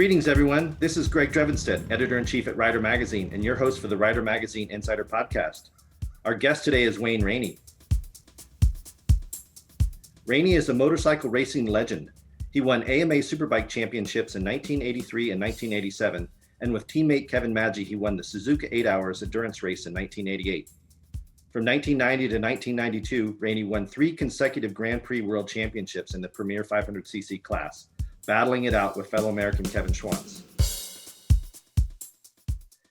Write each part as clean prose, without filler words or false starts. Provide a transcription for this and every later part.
Greetings, everyone. This is Greg Drevenstedt, Editor-in-Chief at Rider Magazine, and your host for the Rider Magazine Insider Podcast. Our guest today is Wayne Rainey. Rainey is a motorcycle racing legend. He won AMA Superbike championships in 1983 and 1987, and with teammate Kevin Maggi, he won the Suzuka 8 Hours endurance race in 1988. From 1990 to 1992, Rainey won 3 consecutive Grand Prix World Championships in the Premier 500cc class, battling it out with fellow American Kevin Schwantz.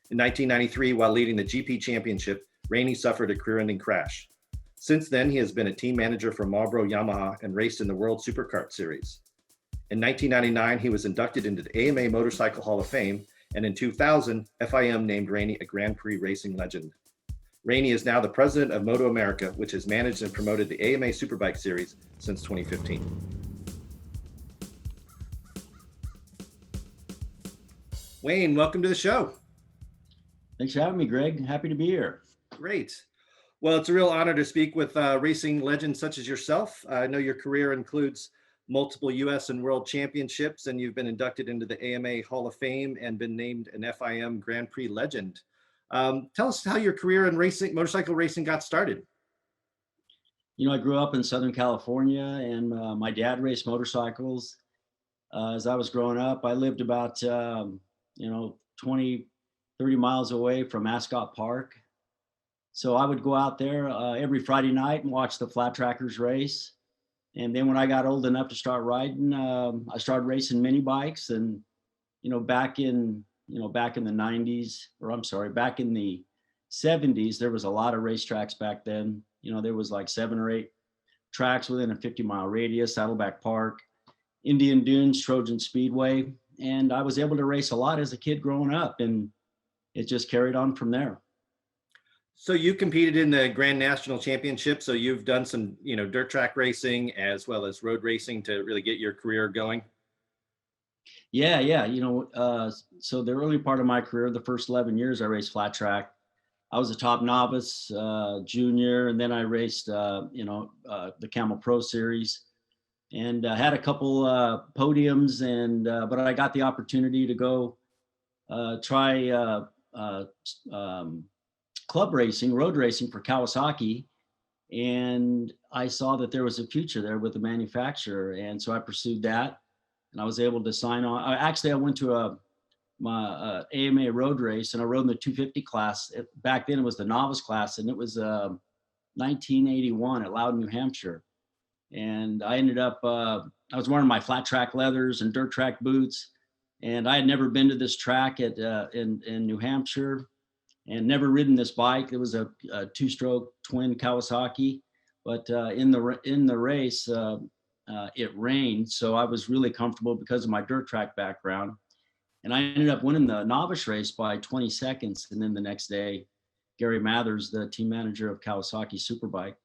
In 1993, while leading the GP Championship, Rainey suffered a career-ending crash. Since then, he has been a team manager for Marlboro Yamaha and raced in the World Superkart Series. In 1999, he was inducted into the AMA Motorcycle Hall of Fame, and in 2000, FIM named Rainey a Grand Prix racing legend. Rainey is now the president of MotoAmerica, which has managed and promoted the AMA Superbike Series since 2015. Wayne, welcome to the show. Thanks for having me, Greg. Happy to be here. Great. Well, it's a real honor to speak with racing legends such as yourself. I know your career includes multiple U.S. and World Championships, and you've been inducted into the AMA Hall of Fame and been named an FIM Grand Prix legend. Tell us how your career in racing, motorcycle racing, got started. You know, I grew up in Southern California, and my dad raced motorcycles. As I was growing up, I lived about 20, 30 miles away from Ascot Park. So I would go out there every Friday night and watch the flat trackers race. And then when I got old enough to start riding, I started racing mini bikes. And, back in the 90s, back in the 70s, there was a lot of racetracks back then. There was like 7 or 8 tracks within a 50-mile radius: Saddleback Park, Indian Dunes, Trojan Speedway. And I was able to race a lot as a kid growing up, and it just carried on from there. So you competed in the Grand National Championship. So you've done some, dirt track racing as well as road racing to really get your career going. Yeah. So the early part of my career, the first 11 years, I raced flat track. I was a top novice, junior, and then I raced, the Camel Pro Series, and had a couple podiums. But I got the opportunity to go try club racing, road racing for Kawasaki. And I saw that there was a future there with the manufacturer. And so I pursued that, and I was able to sign on. I went to my AMA road race, and I rode in the 250 class. Back then it was the novice class, and it was 1981 at Loudon, New Hampshire. And I ended up, I was wearing my flat track leathers and dirt track boots. And I had never been to this track in New Hampshire, and never ridden this bike. It was a 2-stroke twin Kawasaki, but in the race, it rained. So I was really comfortable because of my dirt track background. And I ended up winning the novice race by 20 seconds. And then the next day, Gary Mathers, the team manager of Kawasaki Superbike,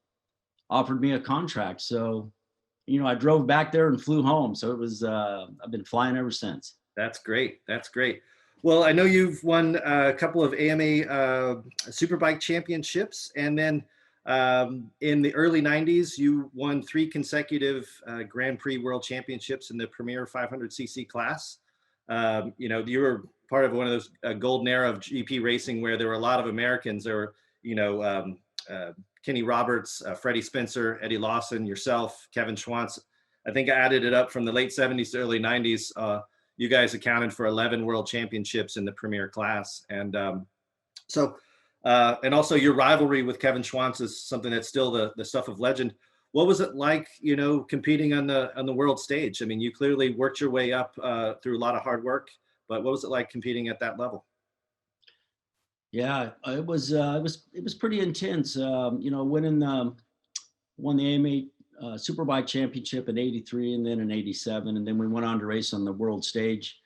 offered me a contract. So, I drove back there and flew home. So it was, I've been flying ever since. That's great. That's great. Well, I know you've won a couple of AMA Superbike championships, and then in the early 90s, you won 3 consecutive Grand Prix World Championships in the Premier 500cc class. You were part of one of those golden era of GP racing where there were a lot of Americans. There were, Kenny Roberts, Freddie Spencer, Eddie Lawson, yourself, Kevin Schwantz. I think I added it up from the late 70s to early 90s. You guys accounted for 11 world championships in the premier class. And and also your rivalry with Kevin Schwantz is something that's still the stuff of legend. What was it like, competing on the world stage? I mean, you clearly worked your way up through a lot of hard work, but what was it like competing at that level? Yeah, it was pretty intense. Won the AMA Superbike Championship in '83 and then in '87, and then we went on to race on the world stage.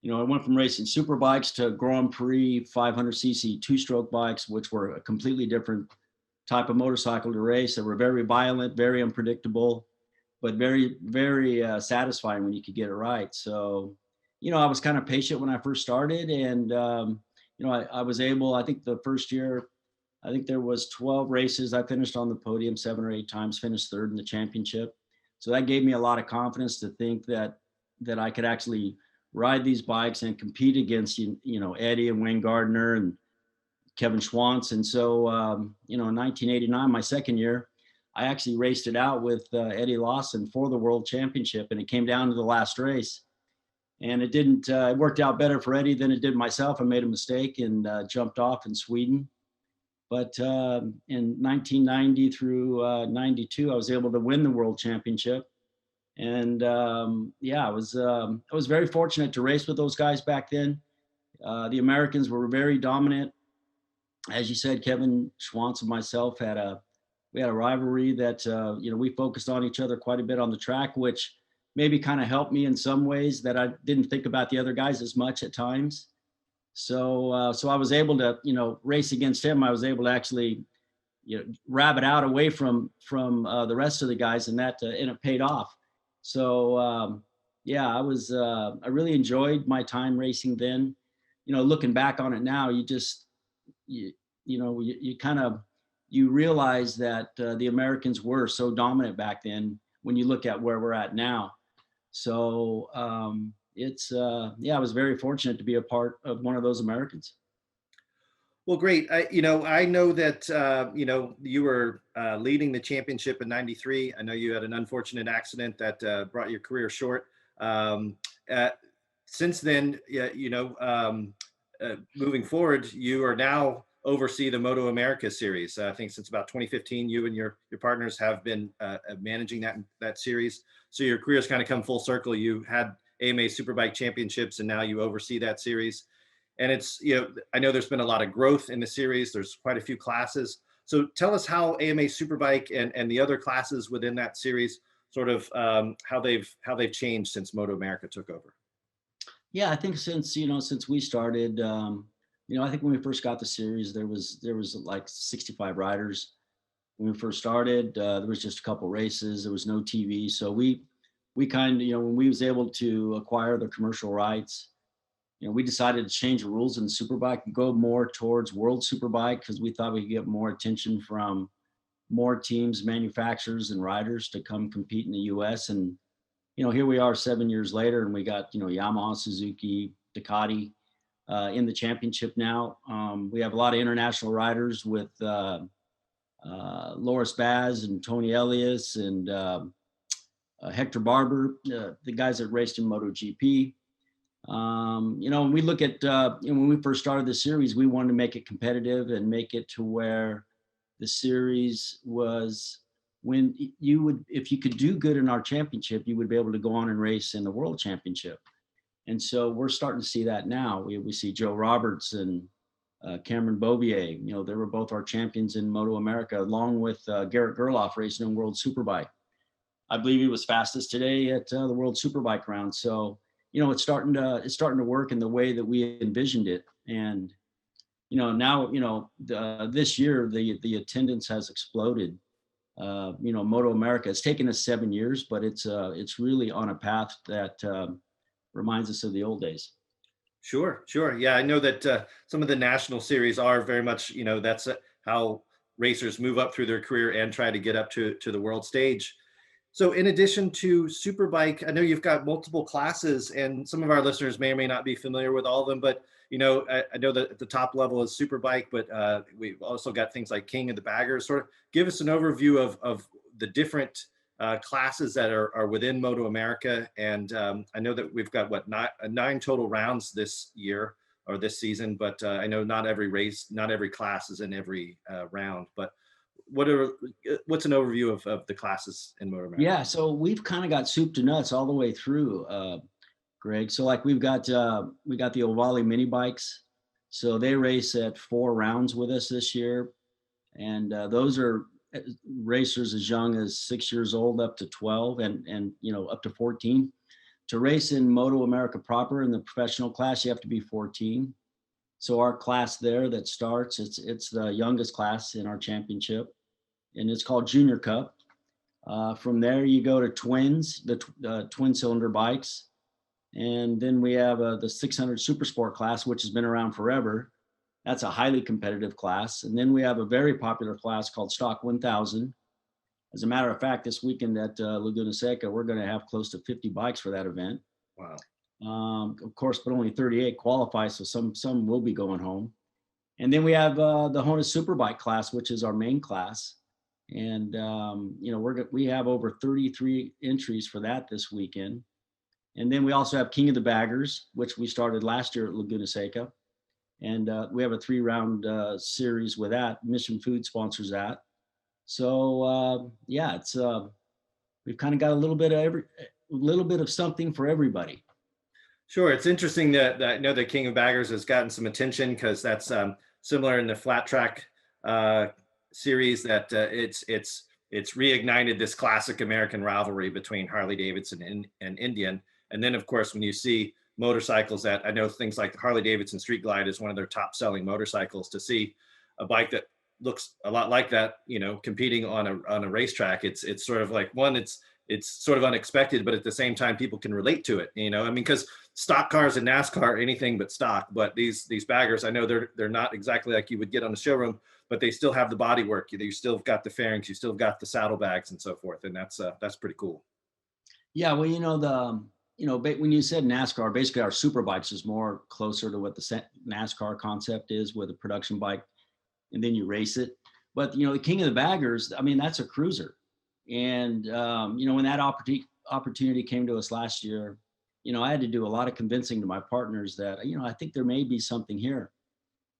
I went from racing superbikes to Grand Prix 500cc 2-stroke bikes, which were a completely different type of motorcycle to race. They were very violent, very unpredictable, but very, very satisfying when you could get it right. So, I was kind of patient when I first started, and I was able. I think the first year, there was 12 races. I finished on the podium 7 or 8 times, finished third in the championship. So that gave me a lot of confidence to think that I could actually ride these bikes and compete against, Eddie and Wayne Gardner and Kevin Schwantz. And so, in 1989, my second year, I actually raced it out with Eddie Lawson for the world championship. And it came down to the last race. And it worked out better for Eddie than it did myself. I made a mistake and jumped off in Sweden. But in 1990 through 92, I was able to win the world championship. And I was very fortunate to race with those guys back then. The Americans were very dominant. As you said, Kevin Schwantz and myself we had a rivalry that we focused on each other quite a bit on the track, which maybe kind of helped me in some ways that I didn't think about the other guys as much at times. So I was able to race against him. I was able to actually rabbit out away from the rest of the guys, and it paid off. So I really enjoyed my time racing then. Looking back on it now, you realize that the Americans were so dominant back then when you look at where we're at now. So I was very fortunate to be a part of one of those Americans. Well, great. I know that, you were leading the championship in '93. I know you had an unfortunate accident that brought your career short. Since then, moving forward, you are now oversee the MotoAmerica series. I think since about 2015, you and your partners have been managing that series. So your career's kind of come full circle. You had AMA Superbike Championships, and now you oversee that series. And it's, I know there's been a lot of growth in the series. There's quite a few classes. So tell us how AMA Superbike and the other classes within that series, sort of how they've changed since MotoAmerica took over. Yeah, I think since we started, I think when we first got the series, there was like 65 riders. When we first started, there was just a couple races. There was no TV. So we kind of, when we was able to acquire the commercial rights, we decided to change the rules in Superbike and go more towards World Superbike, because we thought we could get more attention from more teams, manufacturers, and riders to come compete in the U.S. And here we are 7 years later, and we got Yamaha, Suzuki, Ducati in the championship now. We have a lot of international riders with Loris Baz and Tony Elias and Hector Barber, the guys that raced in MotoGP. When we look at when we first started the series, we wanted to make it competitive and make it to where the series was, when if you could do good in our championship, you would be able to go on and race in the world championship. And so we're starting to see that now. We see Joe Roberts and Cameron Beaubier. They were both our champions in MotoAmerica, along with Garrett Gerloff racing in World Superbike. I believe he was fastest today at the World Superbike round. So it's starting to work in the way that we envisioned it. And now this year the attendance has exploded. MotoAmerica, it's taken us 7 years, but it's really on a path that reminds us of the old days. Sure. Yeah, I know that some of the national series are very much, that's how racers move up through their career and try to get up to the world stage. So in addition to Superbike, I know you've got multiple classes, and some of our listeners may or may not be familiar with all of them, but I know that at the top level is Superbike, but we've also got things like King and the Baggers. Sort of give us an overview of the different classes that are within MotoAmerica. And I know that we've got nine total rounds this year or this season, but I know not every class is in every round. But what's an overview of the classes in MotoAmerica? Yeah, so we've kind of got soup to nuts all the way through, Greg. So like we got the Ovale mini bikes. So they race at 4 rounds with us this year. And those are racers as young as 6 years old up to 12 and up to 14. To race in MotoAmerica proper in the professional class, you have to be 14. So our class there that starts, it's the youngest class in our championship, and it's called Junior Cup. From there, you go to twins, the twin cylinder bikes. And then we have the 600 Super Sport class, which has been around forever. That's a highly competitive class. And then we have a very popular class called Stock 1000. As a matter of fact, this weekend at Laguna Seca, we're going to have close to 50 bikes for that event. Wow. Of course, but only 38 qualify, so some will be going home. And then we have the Honda Superbike class, which is our main class. And we have over 33 entries for that this weekend. And then we also have King of the Baggers, which we started last year at Laguna Seca. And we have a 3-round series with that. Mission Food sponsors that. So yeah, it's we've kind of got a little bit of something for everybody. Sure, it's interesting that I know the King of Baggers has gotten some attention because that's similar in the flat track series that it's reignited this classic American rivalry between Harley Davidson and Indian. And then of course, when you see motorcycles that I know things like the Harley Davidson Street Glide is one of their top selling motorcycles, to see a bike that looks a lot like that, competing on a racetrack, it's sort of like it's sort of unexpected, but at the same time, people can relate to it. I mean, because stock cars in NASCAR are anything but stock, but these baggers, I know they're not exactly like you would get on the showroom, but they still have the body work. You still got the fairings, you still got the saddlebags and so forth, and that's pretty cool. Yeah, well, when you said NASCAR, basically our super bikes is more closer to what the NASCAR concept is with a production bike, and then you race it. But the King of the Baggers, I mean, that's a cruiser. And when that opportunity came to us last year, I had to do a lot of convincing to my partners that I think there may be something here.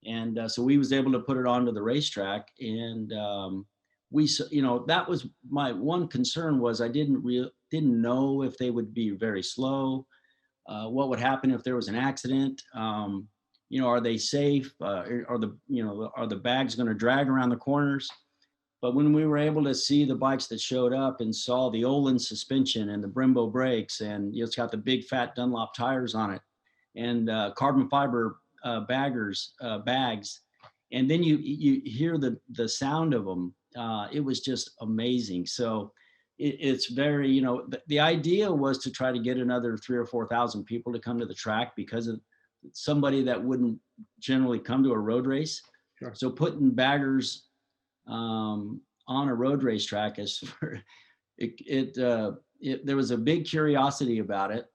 And so we was able to put it onto the racetrack, and that was my one concern, was I didn't know if they would be very slow, what would happen if there was an accident. Are they safe? Are the bags going to drag around the corners? But when we were able to see the bikes that showed up and saw the Olin suspension and the Brembo brakes, and it's got the big fat Dunlop tires on it, and carbon fiber bags, and then you hear the sound of them, it was just amazing. So it's very, the idea was to try to get another 3,000 or 4,000 people to come to the track, because of somebody that wouldn't generally come to a road race. Sure. So putting baggers on a road race track there was a big curiosity about it.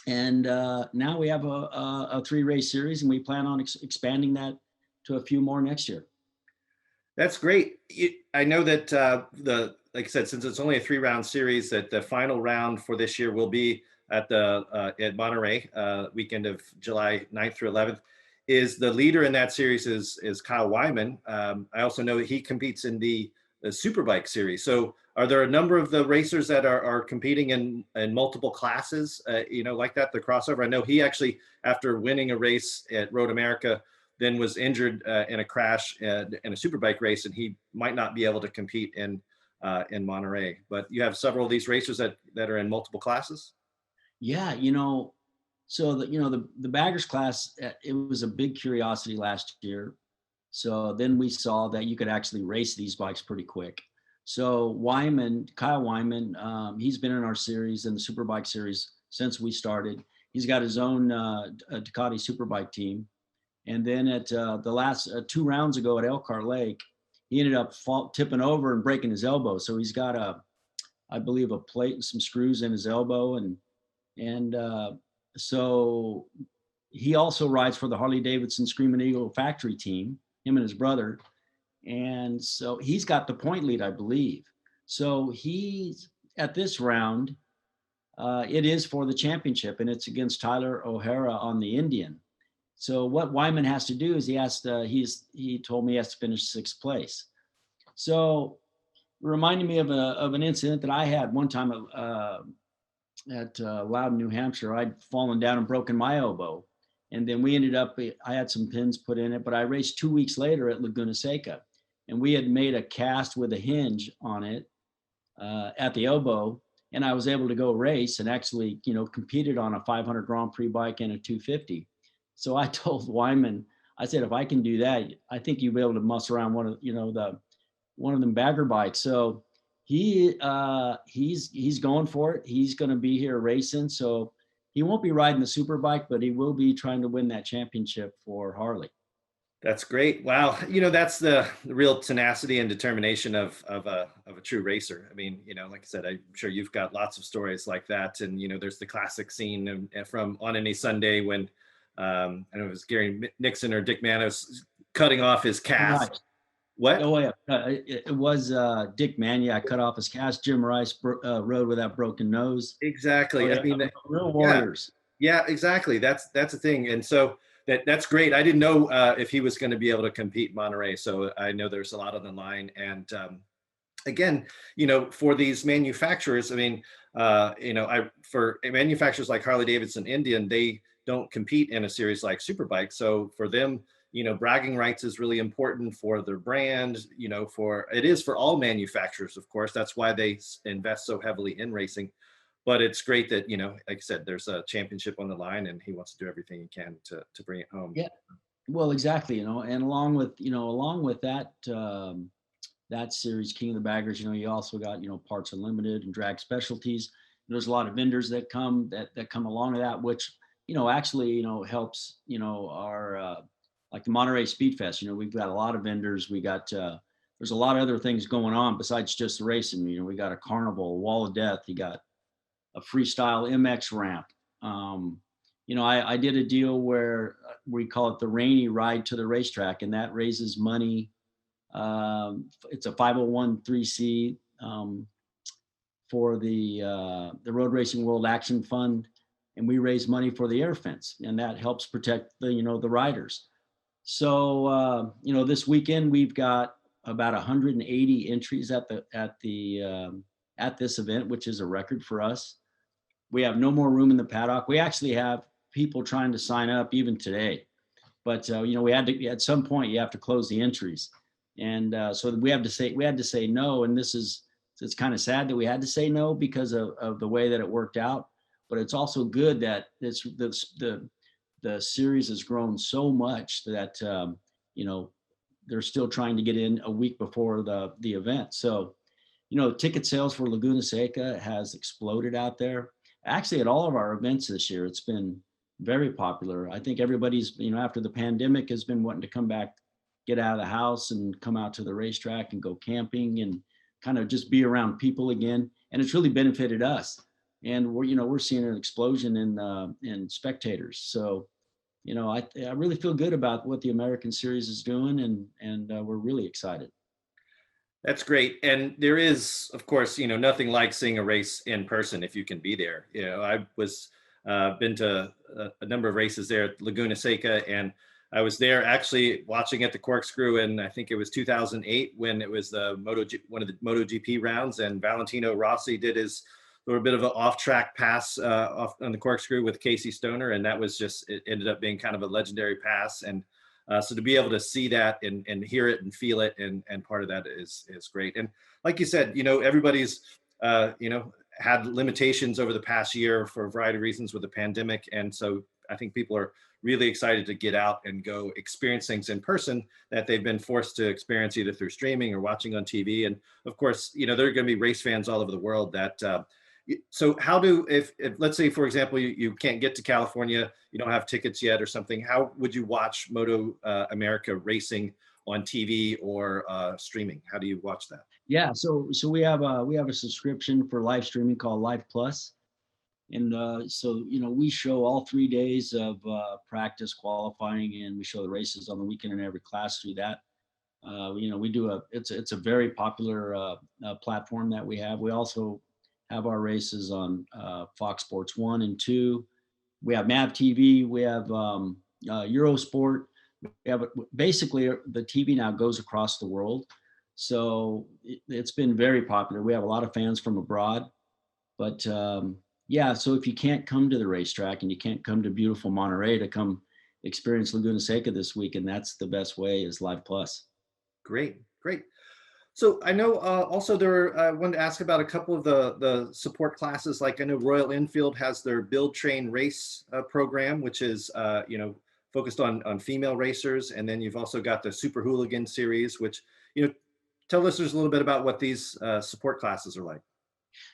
And now we have a 3-race series, and we plan on expanding that to a few more next year. That's great. I know that like I said, since it's only a 3-round series, that the final round for this year will be at Monterey, weekend of July 9th through 11th. Is the leader in that series is Kyle Wyman. I also know that he competes in the Superbike series. So are there a number of the racers that are competing in multiple classes, like that, the crossover? I know he actually, after winning a race at MotoAmerica, then was injured in a crash in a Superbike race, and he might not be able to compete in Monterey. But you have several of these racers that are in multiple classes? Yeah, so the baggers class, it was a big curiosity last year. So then we saw that you could actually race these bikes pretty quick. So Kyle Wyman, he's been in our series, in the Superbike series, since we started. He's got his own Ducati Superbike team. And then at the last 2 rounds ago at Elkhart Lake, he ended up tipping over and breaking his elbow. So he's got I believe a plate and some screws in his elbow. And so he also rides for the Harley Davidson Screaming Eagle factory team, him and his brother. And so he's got the point lead, I believe. So he's at this round, it is for the championship, and it's against Tyler O'Hara on the Indian. So what Wyman has to do is he told me he has to finish 6th place. So it reminded me of an incident that I had one time at Loudon, New Hampshire. I'd fallen down and broken my elbow. And then we ended up, I had some pins put in it, but I raced 2 weeks later at Laguna Seca. And we had made a cast with a hinge on it at the elbow. And I was able to go race and actually, competed on a 500 Grand Prix bike and a 250. So I told Wyman, I said, if I can do that, I think you'll be able to muss around one of them bagger bikes. So he's going for it. He's going to be here racing. So he won't be riding the Superbike, but he will be trying to win that championship for Harley. That's great. Wow. That's the real tenacity and determination of a true racer. I mean, like I said, I'm sure you've got lots of stories like that. And, there's the classic scene from On Any Sunday when, I don't know if it was Gary Nixon or Dick Manos cutting off his Jim cast. Rice. What? Oh yeah, it was Dick Mania. Cut off his cast. Jim Rice rode with that broken nose. Oh Exactly. I yeah, mean, real yeah, warriors. yeah, exactly. That's the thing. And so that's great. I didn't know if he was going to be able to compete in Monterey. So I know there's a lot on the line. And again, for these manufacturers, I mean, for manufacturers like Harley Davidson, Indian, they don't compete in a series like Superbike. So for them, bragging rights is really important for their brand. For it is for all manufacturers, of course. That's why they invest so heavily in racing. But it's great that like I said, there's a championship on the line, and he wants to do everything he can to bring it home. Yeah, well, exactly. And along with that that series, King of the Baggers, you also got Parts Unlimited and Drag Specialties. There's a lot of vendors that come along to that, which actually helps our like the Monterey Speed Fest. We've got a lot of vendors. We got there's a lot of other things going on besides just the racing. We got a carnival, a wall of death. You got a freestyle MX ramp. I did a deal where we call it the Rainey Ride to the Racetrack, and that raises money. It's a 501(c) for the Road Racing World Action Fund, and we raise money for the air fence, and that helps protect the riders. So this weekend we've got about 180 entries at this event, which is a record for us. We have no more room in the paddock. We actually have people trying to sign up even today, but we had to, at some point you have to close the entries, and so we had to say no. And it's kind of sad that we had to say no because of the way that it worked out. But it's also good that the series has grown so much that they're still trying to get in a week before the event. So ticket sales for Laguna Seca has exploded out there. Actually, at all of our events this year, it's been very popular. I think everybody's, after the pandemic, has been wanting to come back, get out of the house and come out to the racetrack and go camping and kind of just be around people again. And it's really benefited us. And we're seeing an explosion in spectators. So, I really feel good about what the American Series is doing, and we're really excited. That's great. And there is, of course, nothing like seeing a race in person if you can be there. I was been to a number of races there at Laguna Seca, and I was there actually watching at the Corkscrew, and I think it was 2008 when it was one of the MotoGP rounds, and Valentino Rossi did his little bit of an off-track pass off on the Corkscrew with Casey Stoner, and that was it ended up being kind of a legendary pass. And so to be able to see that and hear it and feel it and part of that is great. And like you said, everybody's had limitations over the past year for a variety of reasons with the pandemic, and so I think people are really excited to get out and go experience things in person that they've been forced to experience either through streaming or watching on TV. And of course, there are going to be race fans all over the world that. So how if let's say, for example, you can't get to California, you don't have tickets yet or something, how would you watch MotoAmerica racing on TV or streaming? How do you watch that? Yeah, so we have a subscription for live streaming called Live Plus, and so we show all 3 days of practice, qualifying, and we show the races on the weekend in every class through that. We do it's a very popular platform that we have. We also have our races on Fox Sports 1 and 2. We have MAV TV. We have Eurosport. We have basically the TV now goes across the world. So it's been very popular. We have a lot of fans from abroad. But yeah, so if you can't come to the racetrack and you can't come to beautiful Monterey to come experience Laguna Seca this week, and that's the best way is Live Plus. Great, great. So I know also I wanted to ask about a couple of the support classes. Like I know Royal Enfield has their Build, Train, Race program, which is focused on female racers, and then you've also got the Super Hooligan series, which tell listeners a little bit about what these support classes are like.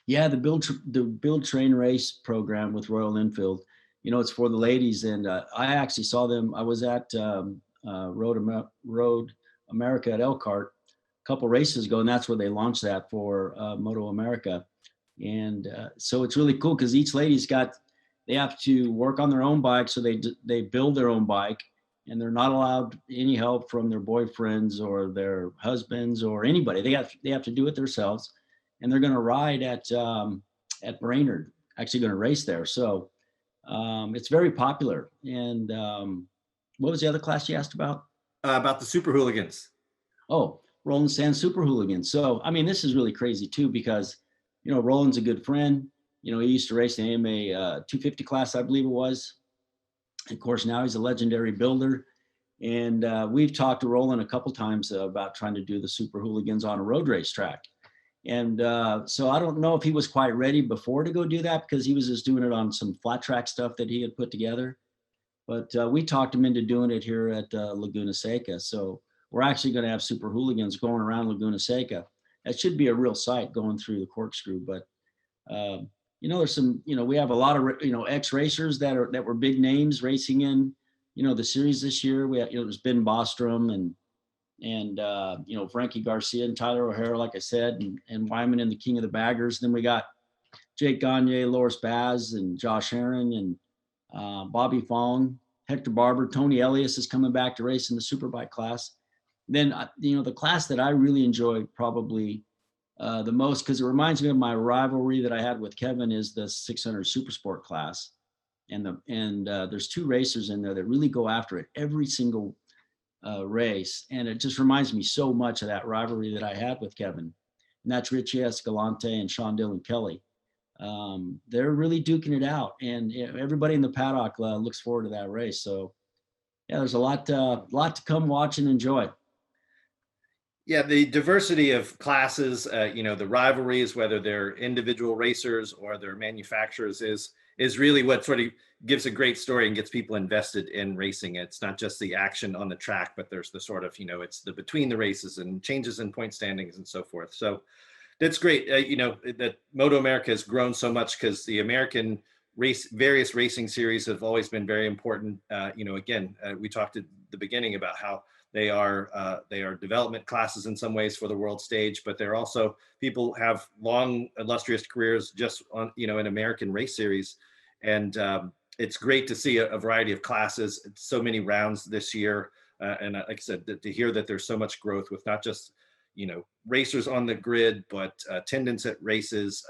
Yeah, the Build, Train, Race program with Royal Enfield. It's for the ladies, and I actually saw them. I was at Road America at Elkhart a couple races ago, and that's where they launched that for MotoAmerica. And so it's really cool because each lady's they have to work on their own bike, so they build their own bike, and they're not allowed any help from their boyfriends or their husbands or anybody. They have to do it themselves, and they're going to ride at Brainerd. Actually, going to race there. So it's very popular. And what was the other class you asked about? About the super hooligans. Oh, Roland Sand Super Hooligans. So I mean, this is really crazy too because Roland's a good friend. He used to race the AMA 250 class, I believe it was. Of course, now he's a legendary builder. And we've talked to Roland a couple times about trying to do the Super Hooligans on a road race track. And so I don't know if he was quite ready before to go do that because he was just doing it on some flat track stuff that he had put together. But we talked him into doing it here at Laguna Seca. So we're actually going to have Super Hooligans going around Laguna Seca. That should be a real sight going through the corkscrew. But there's some, we have a lot of, ex-racers that were big names racing in, the series this year. We had, it was Ben Bostrom and Frankie Garcia and Tyler O'Hara, like I said, and Wyman and the King of the Baggers. Then we got Jake Gagne, Loris Baz, and Josh Heron, and Bobby Fong, Hector Barber, Tony Elias is coming back to race in the Superbike class. Then, the class that I really enjoy probably the most, because it reminds me of my rivalry that I had with Kevin, is the 600 Supersport class. And there's two racers in there that really go after it every single race. And it just reminds me so much of that rivalry that I had with Kevin. And that's Richie Escalante and Sean Dillon Kelly. They're really duking it out. And everybody in the paddock looks forward to that race. So, yeah, there's a lot to come watch and enjoy. Yeah, the diversity of classes, the rivalries, whether they're individual racers or they're manufacturers, is really what sort of gives a great story and gets people invested in racing. It's not just the action on the track, but there's the sort of, it's the between the races and changes in point standings and so forth. So that's great. That MotoAmerica has grown so much because the American various racing series have always been very important. We talked at the beginning about how they are development classes in some ways for the world stage, but they're also people have long illustrious careers just on in American race series, and it's great to see a variety of classes. So many rounds this year, and like I said, to hear that there's so much growth with not just racers on the grid, but attendance at races,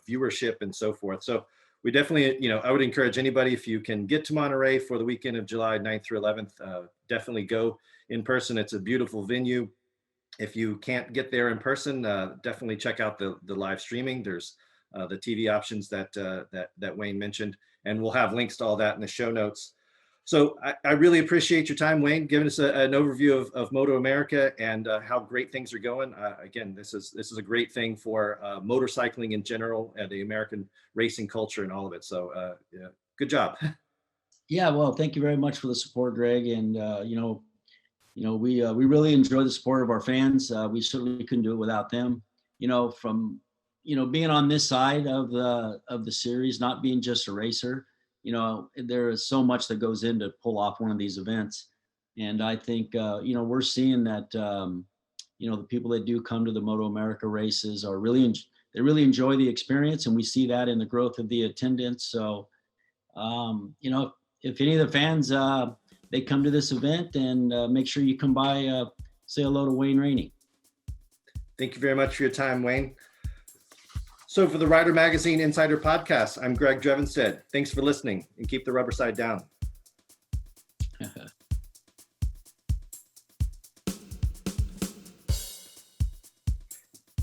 viewership and so forth. So we definitely, I would encourage anybody, if you can get to Monterey for the weekend of July 9th through 11th, definitely go in person. It's a beautiful venue. If you can't get there in person, definitely check out the live streaming. There's the TV options that Wayne mentioned, and we'll have links to all that in the show notes. So I really appreciate your time, Wayne, giving us an overview of MotoAmerica and how great things are going. Again, this is a great thing for motorcycling in general and the American racing culture and all of it. So yeah, good job. Yeah, well, thank you very much for the support, Greg. And we really enjoy the support of our fans. We certainly couldn't do it without them. From being on this side of the series, not being just a racer. There is so much that goes in to pull off one of these events. And I think, we're seeing that, the people that do come to the MotoAmerica races are they really enjoy the experience. And we see that in the growth of the attendance. So, if any of the fans, they come to this event, and make sure you come by, say hello to Wayne Rainey. Thank you very much for your time, Wayne. So for the Rider Magazine Insider Podcast, I'm Greg Drevenstedt. Thanks for listening, and keep the rubber side down.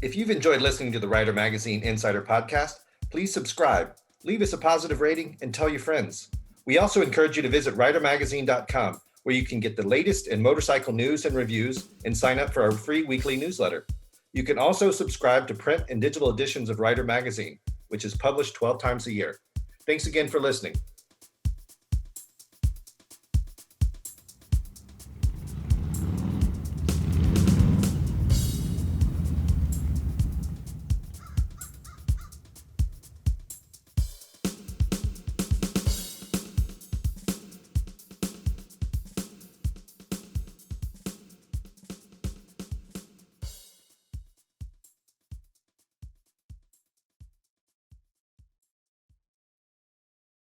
If you've enjoyed listening to the Rider Magazine Insider Podcast, please subscribe, leave us a positive rating, and tell your friends. We also encourage you to visit ridermagazine.com, where you can get the latest in motorcycle news and reviews and sign up for our free weekly newsletter. You can also subscribe to print and digital editions of Rider Magazine, which is published 12 times a year. Thanks again for listening.